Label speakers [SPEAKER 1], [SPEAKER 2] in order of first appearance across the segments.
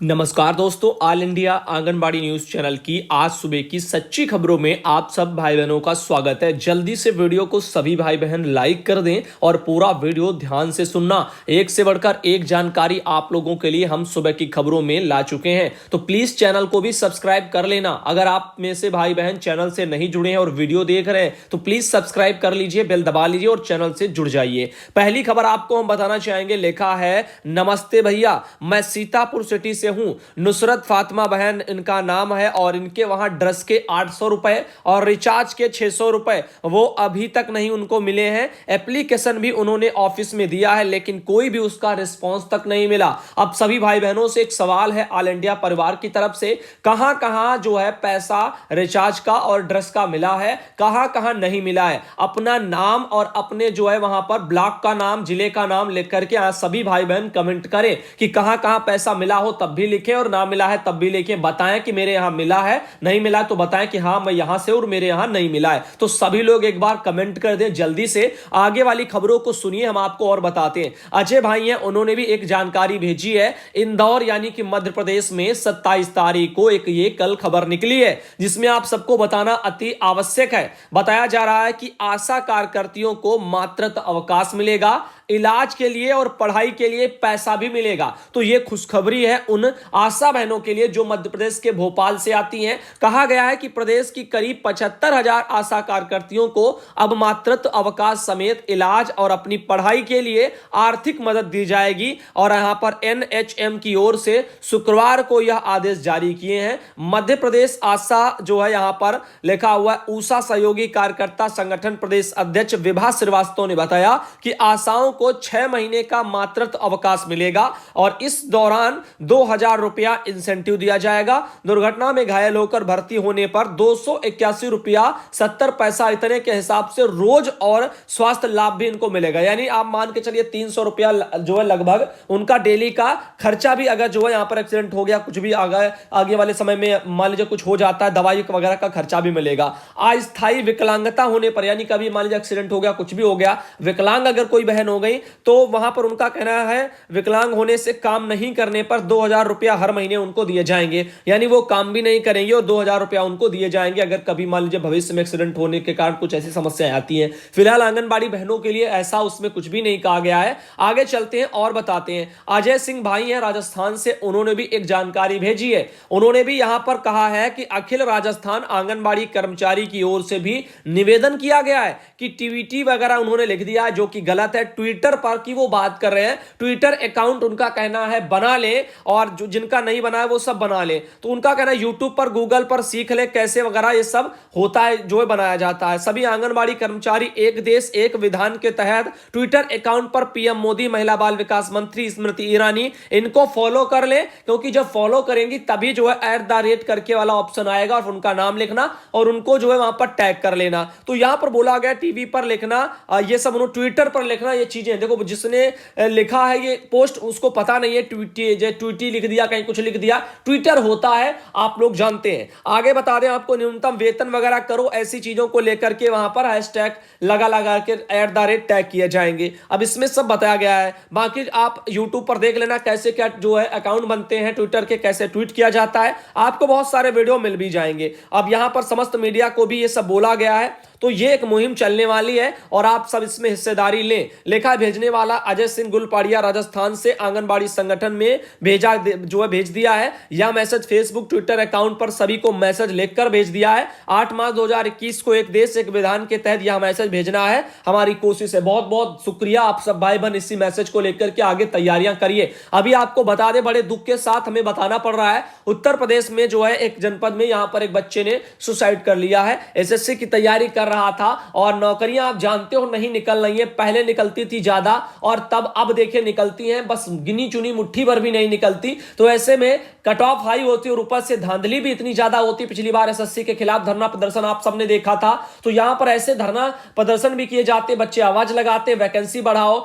[SPEAKER 1] नमस्कार दोस्तों, all India anganwadi news channel की आज सुबह की सच्ची खबरों में आप सब भाई बहनों का स्वागत है। जल्दी से वीडियो को सभी भाई बहन लाइक कर दें और पूरा वीडियो ध्यान से सुनना। एक से बढ़कर एक जानकारी आप लोगों के लिए हम सुबह की खबरों में ला चुके हैं, तो प्लीज चैनल को भी सब्सक्राइब कर लेना। अगर आप में से भाई बहन चैनल से नहीं जुड़े हैं और वीडियो देख रहे हैं तो प्लीज सब्सक्राइब कर लीजिए, बेल दबा लीजिए और चैनल से जुड़ जाइए। पहली खबर आपको हम बताना चाहेंगे, लिखा है नमस्ते भैया, मैं सीतापुर सिटी से हूं। नुसरत फातिमा बहन इनका नाम है और इनके वहां ड्रेस के 800 रुपए और रिचार्ज के 600 रुपए वो अभी तक नहीं उनको मिले हैं। एप्लीकेशन भी उन्होंने ऑफिस में दिया है लेकिन कोई भी उसका रिस्पांस तक नहीं मिला। अब सभी भाई बहनों से एक सवाल है ऑल इंडिया परिवार की तरफ से, कहां कहां जो है पैसा रिचार्ज का और ड्रेस का मिला है, कहां कहां नहीं मिला है। अपना नाम और अपने जो है वहां पर ब्लॉक का नाम, जिले का नाम लिख करके आज सभी भाई बहन कमेंट करें कि कहां कहां पैसा मिला हो तब भी लिखें और ना मिला है तब भी लिखें। बताएं कि मेरे यहां मिला है, नहीं मिला तो बताएं कि हां मैं यहां से और मेरे यहां नहीं मिला है। तो सभी लोग एक बार कमेंट कर दें जल्दी से। आगे वाली खबरों को सुनिए, हम आपको और बताते हैं। अजय भाई हैं, उन्होंने भी एक जानकारी भेजी है। इंदौर यानी कि मध्य प्रदेश में 27 तारीख को एक ये कल खबर निकली है जिसमें आप सबको बताना अति आवश्यक है। बताया जा रहा है कि आशा कार्यकर्तियों को मातृत्व अवकाश मिलेगा, इलाज के लिए और पढ़ाई के लिए पैसा भी मिलेगा। तो यह खुशखबरी है उन आशा बहनों के लिए जो मध्य प्रदेश के भोपाल से आती हैं। कहा गया है कि प्रदेश की करीब 75,000 आशा कार्यकर्तियों को अब मातृत्व अवकाश समेत इलाज और अपनी पढ़ाई के लिए आर्थिक मदद दी जाएगी। और यहां पर एनएचएम की ओर से शुक्रवार को यह आदेश जारी किए हैं। मध्य प्रदेश आशा जो है यहां पर लिखा हुआ ऊषा सहयोगी कार्यकर्ता संगठन प्रदेश अध्यक्ष विभा श्रीवास्तव ने बताया कि आशाओं को 6 महीने का मातृत्व अवकाश मिलेगा और इस दौरान 2,000 रुपया इंसेंटिव दिया जाएगा। दुर्घटना में घायल होकर भर्ती होने पर 281 रुपया 70 पैसा इतने के हिसाब से रोज और स्वास्थ्य लाभ भी इनको मिलेगा। यानी आप मान के चलिए 300 रुपया जो है लगभग उनका डेली का खर्चा भी, अगर जो है यहां पर एक्सीडेंट हो गया, कुछ भी आगे वाले समय में मान लीजिए कुछ हो जाता है, दवाई वगैरह का खर्चा भी मिलेगा। अस्थायी विकलांगता होने पर, यानी कभी मान लीजिए एक्सीडेंट हो गया, कुछ भी हो गया, विकलांग अगर कोई बहन हो गई तो वहां पर उनका कहना है विकलांग होने से काम नहीं करने पर 2,000 रुपया हर महीने उनको दिए जाएंगे। यानी वो काम भी नहीं करेंगे और 2,000 रुपया उनको दिए जाएंगे अगर कभी मान लीजिए भविष्य में एक्सीडेंट होने के कारण कुछ ऐसी समस्याएं आती हैं। फिलहाल आंगनबाड़ी बहनों के लिए ऐसा उसमें कुछ भी नहीं कहा गया है। आगे चलते हैं और बताते हैं। अजय सिंह भाई हैं राजस्थान से, उन्होंने भी एक जानकारी भेजी है। उन्होंने भी यहां पर कहा है कि अखिल राजस्थान आंगनबाड़ी कर्मचारी की ओर से भी निवेदन किया गया है कि टीवीटी वगैरह उन्होंने लिख दिया है जो कि गलत है। ट्विटर पर की वो बात कर रहे हैं, ट्विटर अकाउंट उनका कहना है बना ले और जो जिनका नहीं बना है वो सब बना ले। तो उनका कहना है यूट्यूब पर, गूगल पर सीख ले कैसे वगैरह ये सब होता है जो है बनाया जाता है। सभी आंगनबाड़ी कर्मचारी एक देश एक विधान के तहत ट्विटर अकाउंट पर पीएम मोदी, महिला बाल विकास मंत्री स्मृति ईरानी इनको फॉलो कर ले, क्योंकि जब फॉलो करेंगी तभी जो है @ करके वाला ऑप्शन आएगा और उनका नाम लिखना और उनको जो है वहां पर टैग कर लेना। तो यहां पर बोला गया टीवी पर लिखना, ये सब उन्होंने ट्विटर पर लिखना, ये चीजें देखो जिसने लिखा है ये पोस्ट उसको पता नहीं है, ट्वीटी लिख दिया, कहीं कुछ लिख दिया। ट्विटर होता है, आप लोग जानते हैं। आगे बता दें आपको, न्यूनतम वेतन वगैरह करो, ऐसी चीजों को लेकर के वहां पर हैशटैग लगा के @ टैग किए जाएंगे। अब इसमें सब बताया गया है। बाकी आप यूट्यूब पर देख लेना कैसे क्या जो है अकाउंट बनते हैं, ट्विटर के कैसे ट्वीट किया जाता है, आपको बहुत सारे वीडियो मिल भी जाएंगे। अब यहां पर समस्त मीडिया को भी ये सब बोला गया है, तो ये एक मुहिम चलने वाली है और आप सब इसमें हिस्सेदारी लें। लेखा भेजने वाला अजय सिंह गुलपाड़िया राजस्थान से आंगनबाड़ी संगठन में भेज दिया है। यह मैसेज फेसबुक, ट्विटर अकाउंट पर सभी को मैसेज लिखकर भेज दिया है। 8 मार्च 2021 को एक देश एक विधान के तहत यह मैसेज भेजना है, हमारी कोशिश है। बहुत बहुत शुक्रिया आप सब भाई बहन इसी मैसेज को लेकर के आगे तैयारियां करिए। अभी आपको बता दें, बड़े दुख के साथ हमें बताना पड़ रहा है, उत्तर प्रदेश में जो है एक जनपद में यहां पर एक बच्चे ने सुसाइड कर लिया है। एसएससी की तैयारी कर रहा था और नौकरियां आप जानते हो नहीं निकल रही है। पहले निकलती थी ज्यादा और तब अब देखिए निकलती हैं बस गिनी चुनी मुट्ठी भर भी नहीं निकलती। तो ऐसे में कट ऑफ हाई होती है और ऊपर से धांधली भी इतनी ज्यादा होती। पिछली बार एसएससी के खिलाफ धरना प्रदर्शन आप सबने देखा था, तो यहां पर ऐसे धरना प्रदर्शन भी किए जाते, बच्चे आवाज लगाते वैकेंसी बढ़ाओ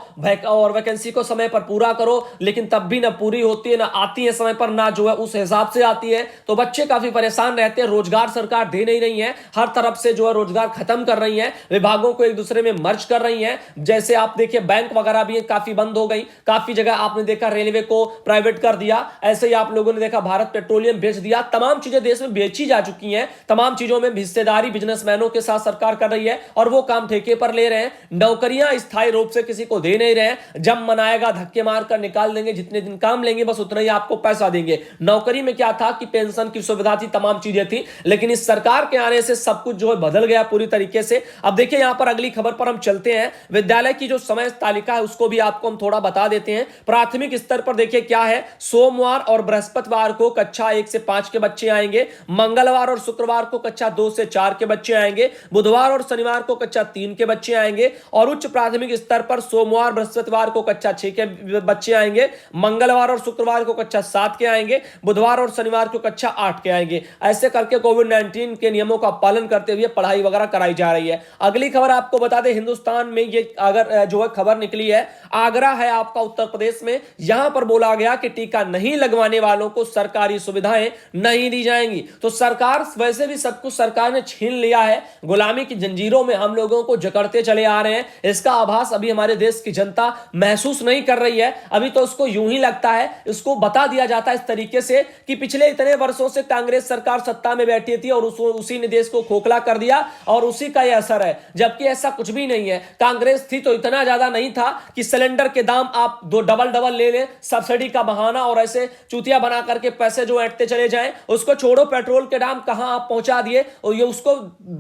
[SPEAKER 1] और वैकेंसी को समय पर पूरा करो, लेकिन तब भी ना पूरी होती है, ना आती है समय पर, ना जो है उस हिसाब से आती है। तो बच्चे काफी परेशान रहते हैं। रोजगार सरकार दे नहीं रही है, हर तरफ से जो है रोजगार खत्म कर रही है, विभागों को एक दूसरे में मर्ज कर रही है। जैसे आप देखिए बैंक वगैरह भी काफी बंद हो गई, काफी जगह आपने देखा रेलवे को प्राइवेट कर दिया। ऐसे ही आप लोगों ने देखा भारत पेट्रोलियम बेच दिया, तमाम चीजें देश में बेची जा चुकी हैं, तमाम चीजों में हिस्सेदारी बिजनेसमैनों के साथ सरकार कर रही है और वो काम ठेके पर ले रहे हैं। नौकरियां स्थायी रूप से किसी को दे नहीं रहे हैं, जब मनाएगा धक्के मारकर निकाल देंगे, जितने दिन काम लेंगे बस उतना ही आपको पैसा देंगे। नौकरी में क्या था कि पेंशन की सुविधा थी, तमाम चीजें थी, लेकिन इस सरकार के आने से सब कुछ जो है बदल गया पूरी तरीके से। अब देखिए यहां पर अगली खबर पर हम चलते हैं। विद्यालय की जो समय तालिका है उसको भी आपको हम थोड़ा बता देते हैं। प्राथमिक स्तर पर देखिए क्या है, सोमवार और बृहस्पतिवार को कक्षा 1 से 5 के बच्चे आएंगे, मंगलवार और शुक्रवार को कक्षा 2 से 4 के बच्चे आएंगे, बुधवार और शनिवार को कक्षा 3 के बच्चे आएंगे, और उच्च प्राथमिक स्तर पर सोमवार बृहस्पतिवार को कक्षा 6 के बच्चे आएंगे, मंगलवार और शुक्रवार को कक्षा 7 के आएंगे, बुधवार और शनिवार को कक्षा 8 के आएंगे। ऐसे करके कोविड-19 के नियमों का पालन करते हुए पढ़ाई वगैरह कराई जा रही है। अगली खबर आपको बता दें, हिंदुस्तान में ये अगर जो है खबर निकली है, आगरा है आपका उत्तर प्रदेश में, यहां पर बोला गया कि टीका नहीं लगवाने वालों को सरकारी सुविधाएं नहीं दी जाएंगी। तो सरकार वैसे भी सब कुछ सरकार ने छीन लिया है, गुलामी की जंजीरों में हम लोगों को जकड़ते चले आ रहे हैं। इसका आभास अभी हमारे देश की जनता महसूस नहीं कर रही है। अभी तो उसको यूं ही लगता है, इसको बता दिया जाता है इस तरीके से कि पिछले इतने वर्षों से कांग्रेस सरकार सत्ता में बैठी थी और उसी ने देश को खोखला कर दिया और उसी का यह असर है, जबकि ऐसा कुछ भी नहीं है। कांग्रेस थी तो इतना ज्यादा नहीं था कि सिलेंडर के दाम आप दो डबल ले लें, सब्सिडी का बहाना और ऐसे चूतिया बना करके पैसे जो ऐंठते चले जाएं। उसको छोड़ो, पेट्रोल के दाम कहां आप पहुंचा दिए, और ये उसको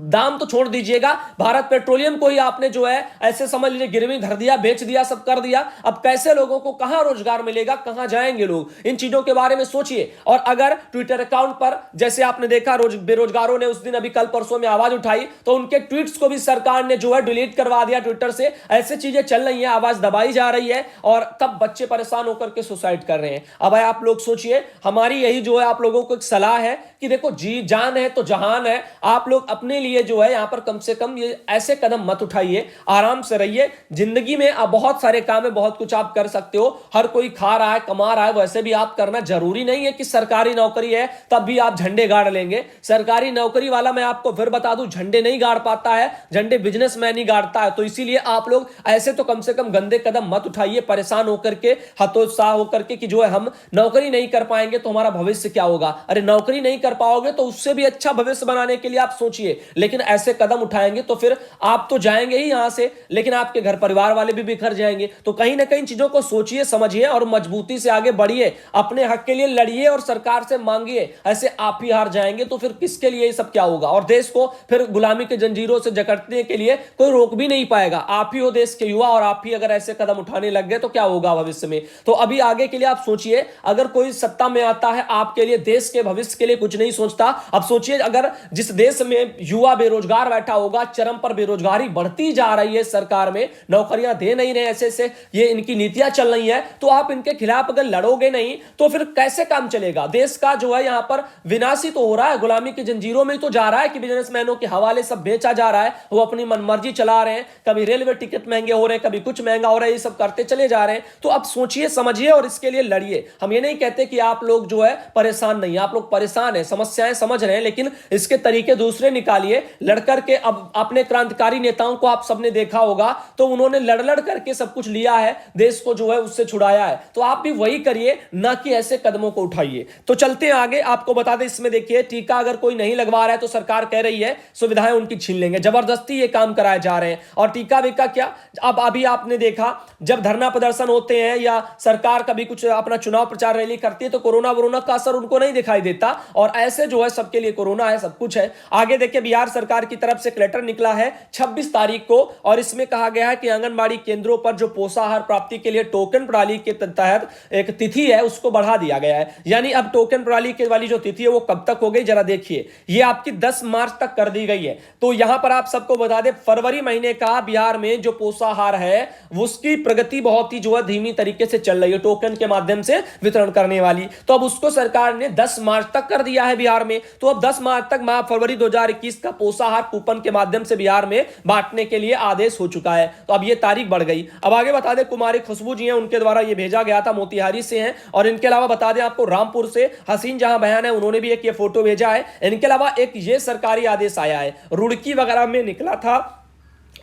[SPEAKER 1] दाम तो छोड़ दीजिएगा, भारत पेट्रोलियम को ही आपने जो है ऐसे समझ लीजिए गिरवी धर दिया, बेच दिया, सब कर दिया। अब कैसे लोगों को कहां रोजगार मिलेगा, कहां जाएंगे लोग, इन चीजों के बारे में सोचिए। और अगर ट्विटर अकाउंट पर जैसे आपने देखा बेरोजगारों ने उस दिन अभी कल परसों में आवाज उठाई, तो उनके ट्वीट्स को भी सरकार ने जो है डिलीट करवा दिया ट्विटर से। ऐसे चीजें चल रही है, आवाज दबाई जा रही है और तब बच्चे परेशान होकर के सुसाइड कर रहे हैं। अब आप लोग सोचिए, हमारी यही जो है आप लोगों को एक सलाह है कि देखो जी जान है तो जहान है, आप लोग अपने लिए जो है यहां पर कम से कम ये ऐसे कदम मत उठाइए, आराम से रहिए। जिंदगी में आप बहुत सारे काम है, बहुत कुछ आप कर सकते हो, हर कोई खा रहा है, कमा रहा है, वैसे भी आप करना जरूरी नहीं है कि सरकारी नौकरी है तब भी आप झंडे गाड़ लेंगे। सरकारी नौकरी वाला मैं आपको फिर बता दूं झंडे नहीं गाड़ पाता है, झंडे बिजनेसमैन ही गाड़ता है। तो इसीलिए आप लोग ऐसे तो कम से कम गंदे कदम मत उठाइए, परेशान होकर के, हतोत्साह होकर के कि जो है हम नौकरी नहीं कर पाएंगे तो हमारा भविष्य क्या होगा। अरे नौकरी नहीं कर पाओगे तो उससे भी अच्छा भविष्य बनाने के लिए आप सोचिए, लेकिन ऐसे कदम उठाएंगे तो फिर आप तो जाएंगे ही यहां से, लेकिन आपके घर परिवार वाले भी बिखर जाएंगे। तो कहीं ना कहीं चीजों को सोचिए, समझिए और मजबूती से आगे बढ़िए, अपने हक के लिए लड़िए और सरकार से मांगिए। ऐसे आप ही हार जाएंगे तो फिर किसके लिए ये सब क्या होगा, और देश को फिर गुलामी के जंजीरों से जकड़ने के लिए कोई रोक भी नहीं पाएगा। आप ही हो देश के युवा और आप ही अगर ऐसे कदम उठाने लग गए तो क्या होगा भविष्य में। तो अभी आगे के लिए आप सोचिए, अगर कोई सत्ता में आता है आपके लिए, देश के भविष्य के लिए कुछ नहीं सोचता। अब सोचिए, अगर जिस देश में युवा बेरोजगार बैठा होगा, चरम पर बेरोजगारी बढ़ती जा रही है, सरकार में नौकरियां दे नहीं रहे, ऐसे ये इनकी नीतियां चल रही है, तो आप इनके खिलाफ अगर लड़ोगे नहीं तो फिर कैसे काम चलेगा। देश का जो है यहां पर विनाश ही तो हो रहा है, गुलामी की जंजीरों में तो जा रहा है कि बिजनेसमैनों के हवाले सब बेचा जा रहा है, वो अपनी मनमर्जी चला रहे हैं, कभी रेलवे टिकट महंगे हो रहे हैं, कभी कुछ महंगा हो रहा है, ये सब करते चले जा रहे हैं। तो अब सोचिए, समझिए और इसके लिए लड़िए। हम ये नहीं कहते कि आप लोग जो है परेशान नहीं, आप लोग परेशान हैं, समस्याएं समझ रहे हैं, लेकिन इसके तरीके दूसरे निकालिए लड़कर के। अब अपने क्रांतिकारी नेताओं को आप सबने देखा होगा, तो उन्होंने लड़ करके सब कुछ लिया है, देश को जो है उससे छुड़ाया है। तो आप भी वही करिए, ना कि ऐसे कदमों को उठाइए। तो चलते हैं आगे, आपको बता दें इसमें देखिए, टीका अगर कोई नहीं लगवा रहा है तो सरकार कह रही है सुविधाएं उनकी छीन लेंगे, जबरदस्ती ये काम कराए जा रहे हैं। और टीका विका क्या, अब अभी आपने देखा जब धरना प्रदर्शन होते हैं या सरकार कभी कुछ अपना चुनाव प्रचार रैली करती है तो कोरोना का असर उनको नहीं दिखाई देता, और ऐसे जो है सबके लिए कोरोना है, सब कुछ है। आगे देखिए, बिहार सरकार की तरफ से एक लेटर निकला है 26 तारीख को, और इसमें कहा गया है कि आंगनबाड़ी केंद्रों पर जो पोषाहार प्राप्ति के लिए टोकन प्रणाली के तहत एक तिथि है उसको बढ़ा दिया गया है। यानी अब टोकन प्रणाली के वाली जो तिथि है वो कब तक हो गई, जरा देखिए, ये आपकी 10 मार्च तक कर दी गई है। तो यहां पर आप सबको बता दें, फरवरी महीने का बिहार में जो पोषाहार है उसकी प्रगति बहुत ही जो है धीमी तरीके से चल रही है, टोकन के माध्यम से वितरण करने वाली। तो अब उसको सरकार ने 10 मार्च तक कर दिया है बिहार में। तो अब 10 मार्च तक फरवरी 2021 का पोषाहार कूपन के माध्यम से बिहार में बांटने के लिए आदेश हो चुका है। तो अब ये तारीख बढ़ गई। अब आगे बता दें, कुमारी खुशबू जी हैं, उनके द्वारा ये भेजा गया था, मोतिहारी से हैं। और इनके अलावा बता दें आपको, रामपुर से हसीन जहां बयान है, उन्होंने भी एक ये फोटो भेजा है। इनके अलावा एक ये सरकारी आदेश आया है, रुड़की वगैरह में निकला था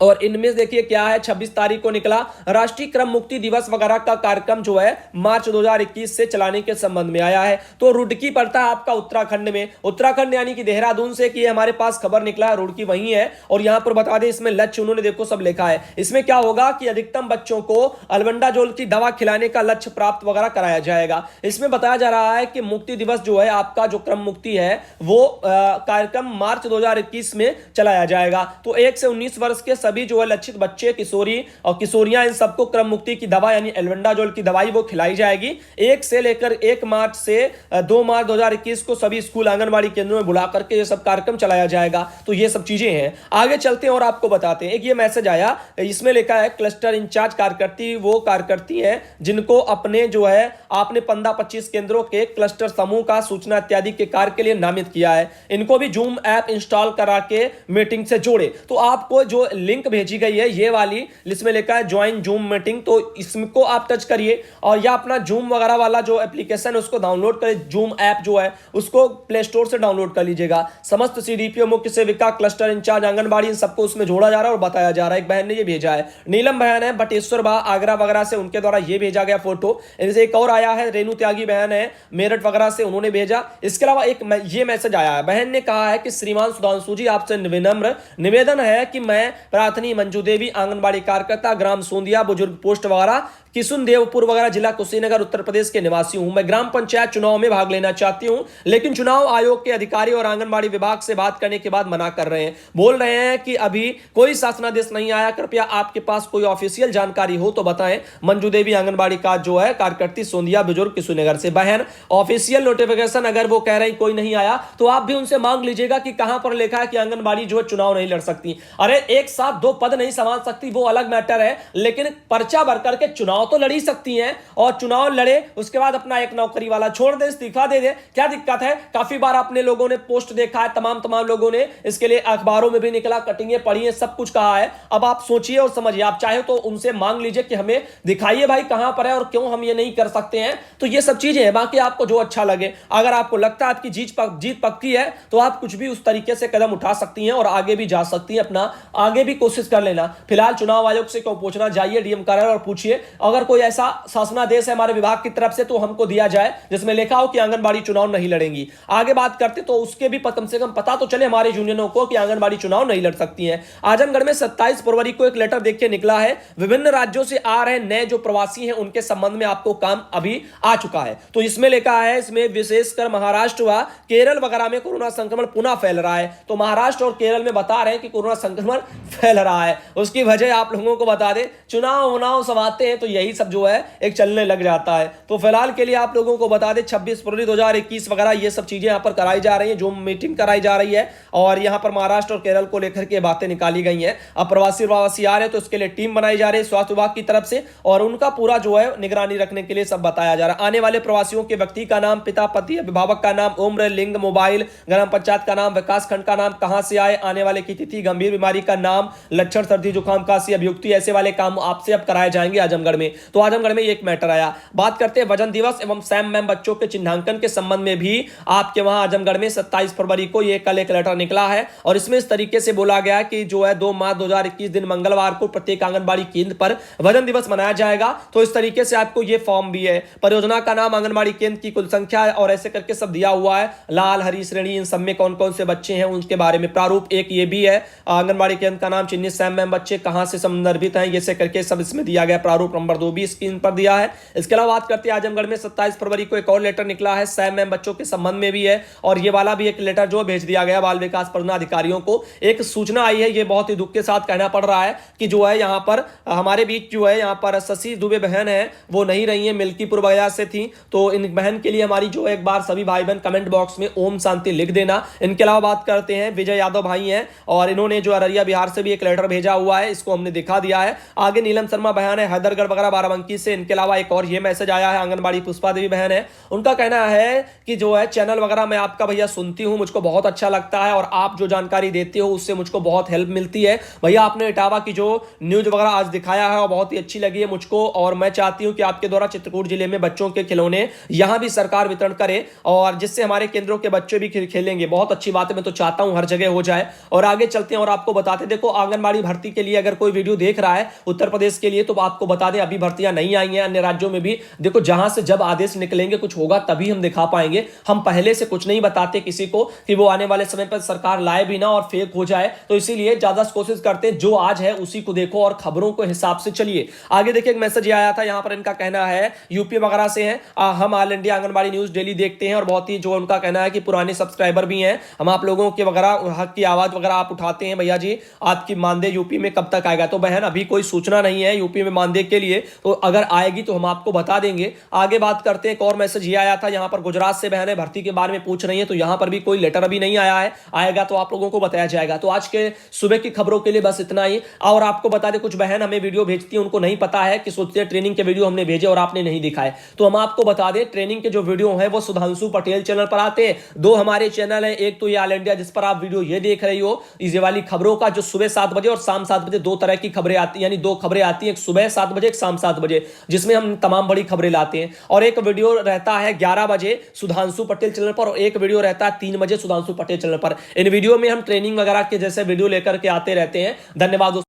[SPEAKER 1] और इनमें देखिए क्या है, 26 तारीख को निकला राष्ट्रीय क्रम मुक्ति दिवस वगैरह का कार्यक्रम जो है मार्च 2021 से चलाने के संबंध में आया है। तो रुड़की पड़ता है आपका उत्तराखंड में, उत्तराखंड यानी कि देहरादून से, कि हमारे पास खबर निकला है, रुड़की वही है। और यहां पर बता दें इसमें लक्ष्य उन्होंने देखो सब लिखा है। इसमें क्या होगा कि अधिकतम बच्चों को अल्बेंडाजोल की दवा खिलाने का लक्ष्य प्राप्त वगैरह कराया जाएगा। इसमें बताया जा रहा है कि मुक्ति दिवस जो है आपका, जो क्रम मुक्ति है वो कार्यक्रम मार्च 2021 में चलाया जाएगा। तो 1 से 19 वर्ष के सभी जो है लक्षित बच्चे, किशोरी और किशोरियां, इन सबको क्रम मुक्ति की दवा यानी एल्बेंडाजोल की दवाई वो खिलाई जाएगी। 1 से लेकर 1 मार्च से 2 मार्च 2021 को सभी स्कूल आंगनबाड़ी केंद्रों में बुला करके ये सब कार्यक्रम चलाया जाएगा। तो ये सब चीजें हैं। आगे चलते हैं और आपको बताते हैं। एक ये मैसेज आया, इसमें लिखा है क्लस्टर इंचार्ज कार्यकर्ती वो कार्यकर्ती है जिनको अपने जो है आपने 15-25 केंद्रों के क्लस्टर समूह का सूचना इत्यादि के कार्य के लिए नामित किया है। इनको भी जूम ऐप इंस्टॉल करा के मीटिंग से जोड़े। तो आपको जो लिंक भेजी गई है ये वाली, इसमें लिखा है ज्वाइन जूम मीटिंग, तो इसको आप टच करिए और या अपना जूम वगैरह वाला जो एप्लीकेशन है उसको डाउनलोड करें। जूम ऐप जो है उसको प्ले स्टोर से डाउनलोड कर लीजिएगा। समस्त सीडीपीओ, मुख्य सेविका, क्लस्टर इंचार्ज आंगनबाड़ी, इन सबको उसमें जोड़ा जा रहा है और बताया जा रहा है। एक बहन ने ये भेजा है, नीलम बहन है बटेश्वर बा आगरा वगैरह से, उनके द्वारा ये भेजा गया फोटो। इनसे एक और आया है, रेणु त्यागी बहन है मेरठ वगैरह से, उन्होंने भेजा। इसके अलावा एक ये मैसेज आया है, बहन ने कहा है कि श्रीमान सुधांशु जी आपसे विनम्र निवेदन है कि मैं प्रार्थनी मंजू देवी, आंगनबाड़ी कार्यकर्ता, ग्राम सोंदिया, बुजुर्ग पोस्ट वगैरह, किशुन देवपुर वगैरह, जिला कुशीनगर, उत्तर प्रदेश के निवासी हूं। मैं ग्राम पंचायत चुनाव में भाग लेना चाहती हूं, लेकिन चुनाव आयोग के अधिकारी और आंगनबाड़ी विभाग से बात करने के बाद मना कर रहे हैं। बोल रहे हैं कि अभी कोई शासनादेश नहीं आया, कृपया आपके पास कोई ऑफिशियल जानकारी हो तो बताएं। मंजू देवी आंगनबाड़ी का जो है कार्यकर्ती, सोंदिया, बुजुर्ग, किशुनगर से। बहन, ऑफिशियल नोटिफिकेशन अगर वो कह रहे कोई नहीं आया तो आप भी उनसे मांग लीजिएगा कि कहां पर लिखा है कि आंगनबाड़ी जो है चुनाव नहीं लड़ सकती। अरे एक साथ 2 पद नहीं संभाल सकती वो अलग मैटर है, लेकिन पर्चा भर करके चुनाव तो लड़ी सकती हैं। और चुनाव लड़े उसके बाद अपना एक नौकरी वाला छोड़ दे, इस्तीफा दे दे, क्या दिक्कत है। काफी बार आपने लोगों ने पोस्ट देखा है, तमाम लोगों ने इसके लिए अखबारों में भी निकला, कटिंगें पढ़ी है, सब कुछ कहा है। अब आप सोचिए और समझिए, आप चाहे तो उनसे मांग लीजिए कि हमें दिखाइए भाई कहां पर है और क्यों हम ये नहीं कर सकते हैं। तो ये सब चीजें हैं, बाकी आपको जो अच्छा लगे। अगर आपको लगता है आपकी जीत पक्की है तो आप कुछ भी उस तरीके से कदम उठा सकती हैं और आगे भी जा सकती हैं, अपना आगे भी कोशिश कर लेना। फिलहाल चुनाव आयोग से क्यों पूछना, जाइए डीएम कार्यालय और पूछिए। अगर कोई ऐसा शासनादेश है हमारे विभाग की तरफ से तो हमको दिया जाए जिसमें लिखा हो कि आंगनबाड़ी चुनाव नहीं लड़ेंगी। आगे बात करते तो उसके भी कम से कम पता तो चले हमारे यूनियनों को कि आंगनबाड़ी चुनाव नहीं लड़ सकती हैं। आजमगढ़ में 27 फरवरी को एक लेटर देखिए निकला है, विभिन्न राज्यों से आ रहे नए जो प्रवासी हैं उनके संबंध में आपको काम अभी आ चुका है। तो इसमें लिखा है, इसमें विशेषकर महाराष्ट्र व केरल वगैरह में कोरोना संक्रमण पुनः फैल रहा है। तो महाराष्ट्र और केरल में बता रहे हैं कि कोरोना संक्रमण फैल रहा है। उसकी वजह आप लोगों को बता दें, चुनाव सब आते हैं तो यही सब जो है एक चलने लग जाता है। तो फिलहाल के लिए आप लोगों को बता दें 26 फरवरी 2021 वगैरह ये सब चीजें यहां पर कराई जा रही है, जो मीटिंग कराई जा रही है और यहां पर महाराष्ट्र और केरल को लेकर के बातें निकाली गई हैं। अब प्रवासी आ रहे हैं तो इसके लिए टीम बनाई जा रही है स्वास्थ्य विभाग की तरफ से और उनका पूरा जो है निगरानी रखने के लिए सब बताया जा रहा है। आने वाले प्रवासियों के व्यक्ति का नाम, पिता, पति, अभिभावक का नाम, उम्र, लिंग, मोबाइल, ग्राम पंचायत का नाम, विकास खंड का नाम, कहां से आए, आने वाले की तिथि, गंभीर बीमारी का नाम, लक्षण, सर्दी जुकाम, खांसी, अभियुक्ति, ऐसे वाले काम आपसे अब कराए जाएंगे आजमगढ़ में। तो आजमगढ़ में एक मैटर आया। बात करते हैं वजन दिवस एवं सैम मैम बच्चों के चिन्हांकन के संबंध में भी आपके वहां आजमगढ़ में 27 फरवरी को ये कल एक लेटर निकला है और इसमें इस तरीके से बोला गया कि जो है 2 मार्च 2021 दिन मंगलवार को प्रत्येक आंगनबाड़ी केंद्र पर वजन दिवस मनाया जाएगा। तो इस तरीके से आपको ये फॉर्म भी है, परियोजना का नाम, आंगनबाड़ी केंद्र की कुल संख्या और ऐसे करके सब दिया हुआ है, लाल हरी श्रेणी, इन सब में कौन कौन से बच्चे हैं उनके बारे में प्रारूप एक ये भी है, आंगनबाड़ी केंद्र का नाम, चिन्हित सैम मैम बच्चे कहां से संदर्भित हैं, ये करके सब इसमें दिया गया। प्रारूप नंबर 2 भी स्क्रीन पर दिया है। इसके अलावा बात करते हैं आजमगढ़ में 27 फरवरी को एक और लेटर निकला है, सैम मैम बच्चों के संबंध में भी है और ये वाला भी एक लेटर जो भेज दिया गया बाल विकास परियोजना अधिकारियों को। एक सूचना आई है, ये बहुत ही दुख के साथ कहना पड़ रहा है कि जो है यहाँ पर हमारे बीच जो है यहाँ पर शशि दुबे बहन है वो नहीं रही है, मिल्कीपुर वगैरह से थी। तो इन बहन के लिए हमारी जो एक बार सभी भाई बहन कमेंट बॉक्स में ओम शांति लिख देना। इनके अलावा बात करते हैं विजय यादव भाई हैं और इन्होंने जो अररिया बिहार से भी एक लेटर भेजा हुआ है, इसको हमने दिखा दिया है। आगे नीलम शर्मा बहन है हैदरगढ़ वगैरह वगैरह बाराबंकी से। इनके अलावा एक और ये मैसेज आया है, आंगनबाड़ी पुष्पा देवी बहन है, उनका कहना है कि जो है चैनल वगैरह मैं आपका भैया सुनती हूं, मुझको बहुत अच्छा लगता है और आप जो जानकारी देते हो उससे मुझको बहुत हेल्प मिलती है। भैया आपने इटावा की जो न्यूज वगैरह आज दिखाया है वो बहुत ही अच्छी लगी है मुझको, और मैं चाहती हूं कि आपके द्वारा चित्रकूट जिले में बच्चों के खिलौने यहां भी सरकार वितरण करे और जिससे हमारे केंद्रों के बच्चे भी खेलेंगे। बहुत अच्छी बात है, मैं तो चाहता हूं हर जगह हो जाए। और आगे चलते हैं और आपको बताते, देखो आंगनबाड़ी भर्ती के लिए अगर कोई वीडियो देख रहा है उत्तर प्रदेश के लिए तो आपको बता दें अभी भर्तियां नहीं आई हैं, अन्य राज्यों में भी देखो जहां से जब आदेश निकलेंगे कुछ होगा तभी हम दिखा पाएंगे। हम पहले से कुछ नहीं बताते किसी को कि वो आने वाले समय पर सरकार लाए भी ना और फेक हो जाए, तो इसीलिए ज्यादा कोशिश करते हैं जो आज है उसी को देखो और खबरों के हिसाब से चलिए आगे। देखिए एक मैसेज आया था, यहां पर इनका कहना है यूपी वगैरह से हैं, हम all India anganwadi news daily देखते हैं और बहुत ही जो उनका कहना है कि पुराने सब्सक्राइबर भी हैं, हम आप लोगों के वगैरह हक की आवाज वगैरह आप उठाते हैं। भैया जी आपकी मानदेय यूपी में कब तक आएगा? तो बहन अभी कोई सूचना नहीं है यूपी में मानदेय के लिए, तो अगर आएगी तो हम आपको बता देंगे। आगे बात करते हैं, एक और मैसेज ये आया था, यहां पर गुजरात से बहन है भर्ती के बारे में पूछ रही है, तो यहां पर भी कोई लेटर अभी नहीं आया है, आएगा तो आप लोगों को बताया जाएगा। तो आज के सुबह की खबरों के लिए बस इतना ही। और आपको बता दें कुछ बहन हमें वीडियो भेजती है, उनको नहीं पता है कि सोचते हैं ट्रेनिंग के वीडियो हमने भेजे और आपने नहीं दिखाए, तो हम आपको बता दें ट्रेनिंग के जो वीडियो है वो सुधांशु पटेल चैनल पर आते हैं। दो हमारे चैनल है, एक तो ये ऑल इंडिया जिस पर आप वीडियो ये देख रही हो, इस वाली खबरों का जो सुबह 7 बजे और शाम 7 बजे दो तरह की खबरें आती हैं, यानी दो खबरें आती हैं, एक सुबह 7 बजे एक शाम 7 बजे, जिसमें हम तमाम बड़ी खबरें लाते हैं। और एक वीडियो रहता है 11 बजे सुधांशु पटेल चैनल पर और एक वीडियो रहता है 3 बजे सुधांशु पटेल चैनल पर। इन वीडियो में हम ट्रेनिंग वगैरह के जैसे वीडियो लेकर के आते रहते हैं। धन्यवाद।